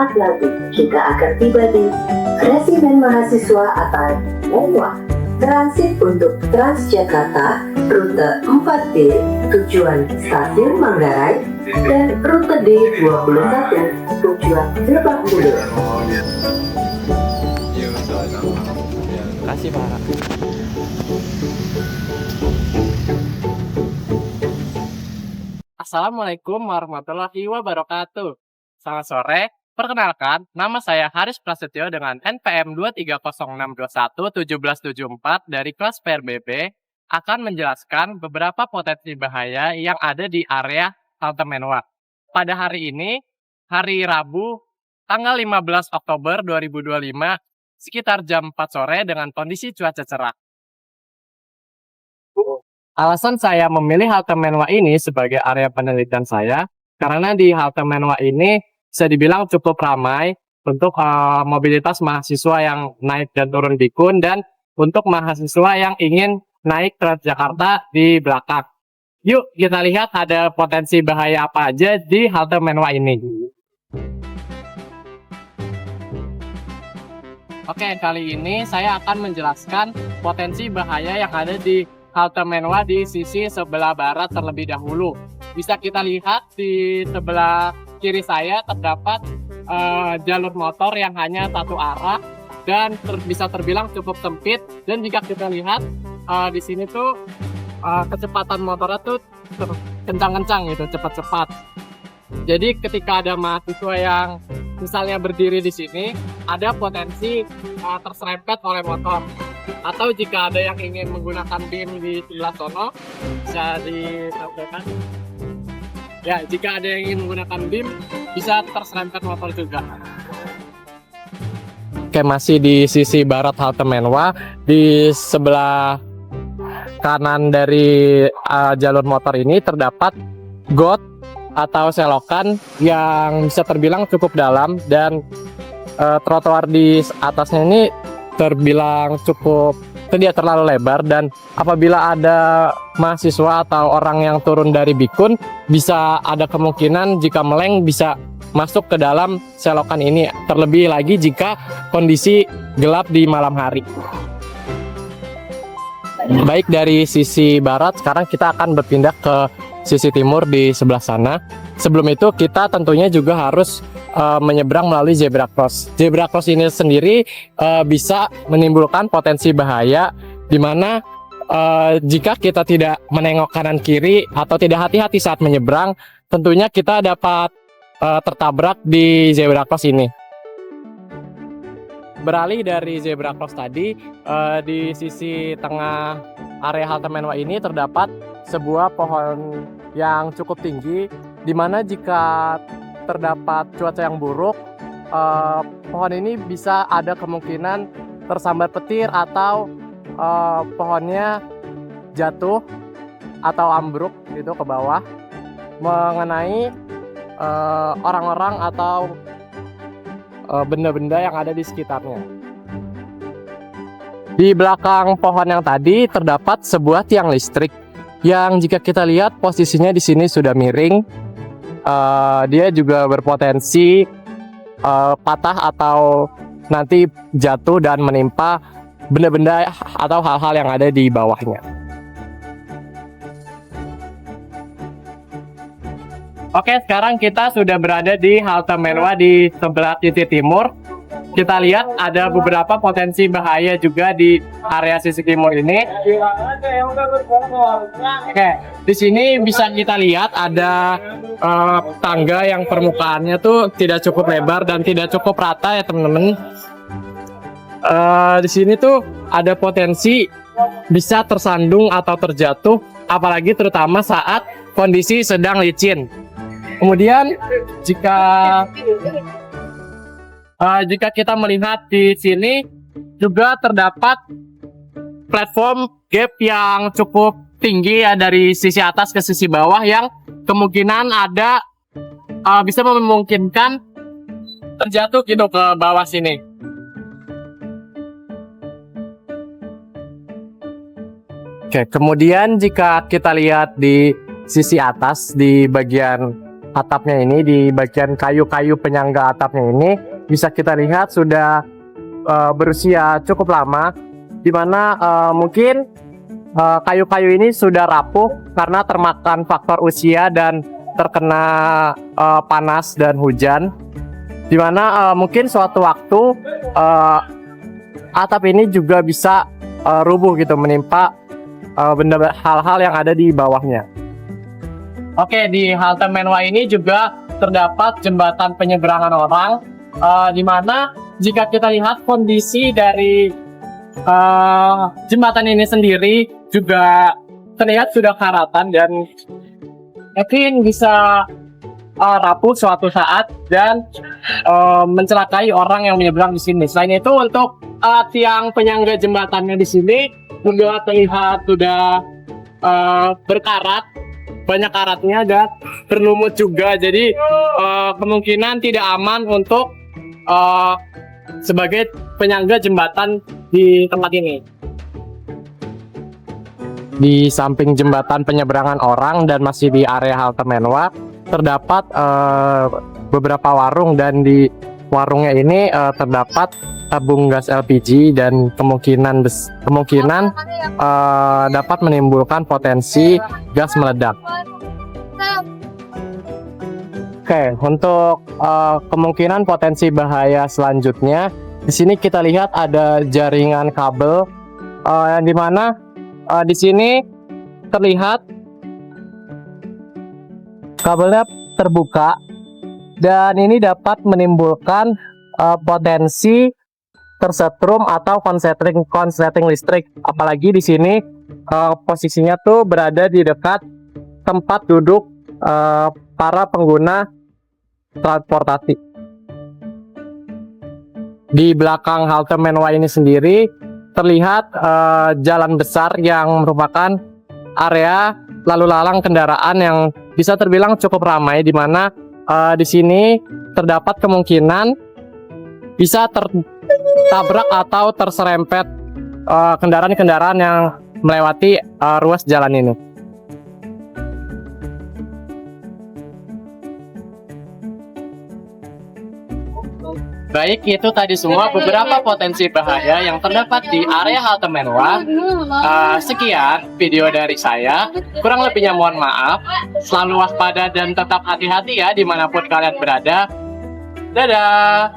sesaat lagi kita akan tiba di Resimen Mahasiswa atau MENWA. Transit untuk Transjakarta rute 4D tujuan Stasiun Manggarai dan rute D21 tujuan Lebak Bulus. Kasih Pak. Assalamualaikum warahmatullahi wabarakatuh. Selamat sore. Perkenalkan, nama saya Haris Prasetyo dengan NPM 23062171774 dari kelas PRBB akan menjelaskan beberapa potensi bahaya yang ada di area halte Menwa. Pada hari ini, hari Rabu, tanggal 15 Oktober 2025, sekitar jam 4 sore dengan kondisi cuaca cerah. Alasan saya memilih halte Menwa ini sebagai area penelitian saya, karena di halte Menwa ini bisa dibilang cukup ramai untuk mobilitas mahasiswa yang naik dan turun Bikun dan untuk mahasiswa yang ingin naik Transjakarta di belakang. Yuk kita lihat ada potensi bahaya apa aja di halte Menwa ini. Oke, kali ini saya akan menjelaskan potensi bahaya yang ada di halte Menwa di sisi sebelah barat terlebih dahulu. Bisa kita lihat di sebelah kiri saya terdapat jalur motor yang hanya satu arah dan bisa terbilang cukup sempit. Dan jika kita lihat di sini tuh kecepatan motornya tuh kencang-kencang gitu, cepat-cepat. Jadi ketika ada mahasiswa yang misalnya berdiri di sini, ada potensi terserempet oleh motor. Atau jika ada yang ingin menggunakan BIM di sebelah sono, bisa ditampilkan. Ya, jika ada yang ingin menggunakan BIM, bisa terserempet motor juga. Oke, masih di sisi barat halte Menwa, di sebelah kanan dari jalur motor ini terdapat got atau selokan yang bisa terbilang cukup dalam, dan trotoar di atasnya ini terbilang cukup tidak terlalu lebar, dan apabila ada mahasiswa atau orang yang turun dari Bikun bisa ada kemungkinan jika meleng bisa masuk ke dalam selokan ini, terlebih lagi jika kondisi gelap di malam hari. Baik, dari sisi barat sekarang kita akan berpindah ke sisi timur di sebelah sana. Sebelum itu kita tentunya juga harus menyeberang melalui zebra cross. Zebra cross ini sendiri bisa menimbulkan potensi bahaya, di mana jika kita tidak menengok kanan kiri atau tidak hati-hati saat menyeberang, tentunya kita dapat tertabrak di zebra cross ini. Beralih dari zebra cross tadi, di sisi tengah area halte Menwa ini terdapat sebuah pohon yang cukup tinggi, di mana jika terdapat cuaca yang buruk, pohon ini bisa ada kemungkinan tersambar petir atau pohonnya jatuh atau ambruk gitu ke bawah, mengenai orang-orang atau benda-benda yang ada di sekitarnya. Di belakang pohon yang tadi terdapat sebuah tiang listrik yang jika kita lihat posisinya di sini sudah miring. Dia juga berpotensi patah atau nanti jatuh dan menimpa benda-benda atau hal-hal yang ada di bawahnya. Oke, sekarang kita sudah berada di halte Menwa di sebelah sisi timur. Kita lihat ada beberapa potensi bahaya juga di area sisi timur ini. Oke, di sini bisa kita lihat ada tangga yang permukaannya tuh tidak cukup lebar dan tidak cukup rata ya teman-teman. Di sini tuh ada potensi bisa tersandung atau terjatuh, apalagi terutama saat kondisi sedang licin. Kemudian jika kita melihat di sini juga terdapat platform gap yang cukup tinggi ya, dari sisi atas ke sisi bawah, yang kemungkinan ada bisa memungkinkan terjatuh gitu ke bawah sini. Oke, kemudian jika kita lihat di sisi atas di bagian atapnya ini, di bagian kayu-kayu penyangga atapnya ini, bisa kita lihat sudah berusia cukup lama, di mana mungkin kayu-kayu ini sudah rapuh karena termakan faktor usia dan terkena panas dan hujan, di mana mungkin suatu waktu atap ini juga bisa rubuh gitu, menimpa hal-hal yang ada di bawahnya. Oke, di halte Menwa ini juga terdapat jembatan penyeberangan orang, di mana jika kita lihat kondisi dari jembatan ini sendiri juga terlihat sudah karatan dan mungkin bisa rapuh suatu saat dan mencelakai orang yang menyeberang di sini. Selain itu, untuk tiang penyangga jembatannya di sini juga terlihat sudah berkarat, banyak karatnya dan berlumut juga. Jadi kemungkinan tidak aman untuk sebagai penyangga jembatan di tempat ini. Di samping jembatan penyeberangan orang dan masih di area halte Menwa, terdapat beberapa warung, dan di warungnya ini terdapat tabung gas LPG dan kemungkinan dapat menimbulkan potensi gas meledak. Oke, untuk kemungkinan potensi bahaya selanjutnya, di sini kita lihat ada jaringan kabel, yang dimana di sini terlihat kabelnya terbuka, dan ini dapat menimbulkan potensi tersetrum atau konsleting listrik. Apalagi di sini posisinya tuh berada di dekat tempat duduk para pengguna transportasi. Di belakang halte Menwa ini sendiri terlihat jalan besar yang merupakan area lalu lalang kendaraan yang bisa terbilang cukup ramai, di mana di sini terdapat kemungkinan bisa tertabrak atau terserempet kendaraan-kendaraan yang melewati ruas jalan ini. Baik, itu tadi semua beberapa potensi bahaya yang terdapat di area halte Menwa. Sekian video dari saya. Kurang lebihnya mohon maaf. Selalu waspada dan tetap hati-hati ya dimanapun kalian berada. Dadah.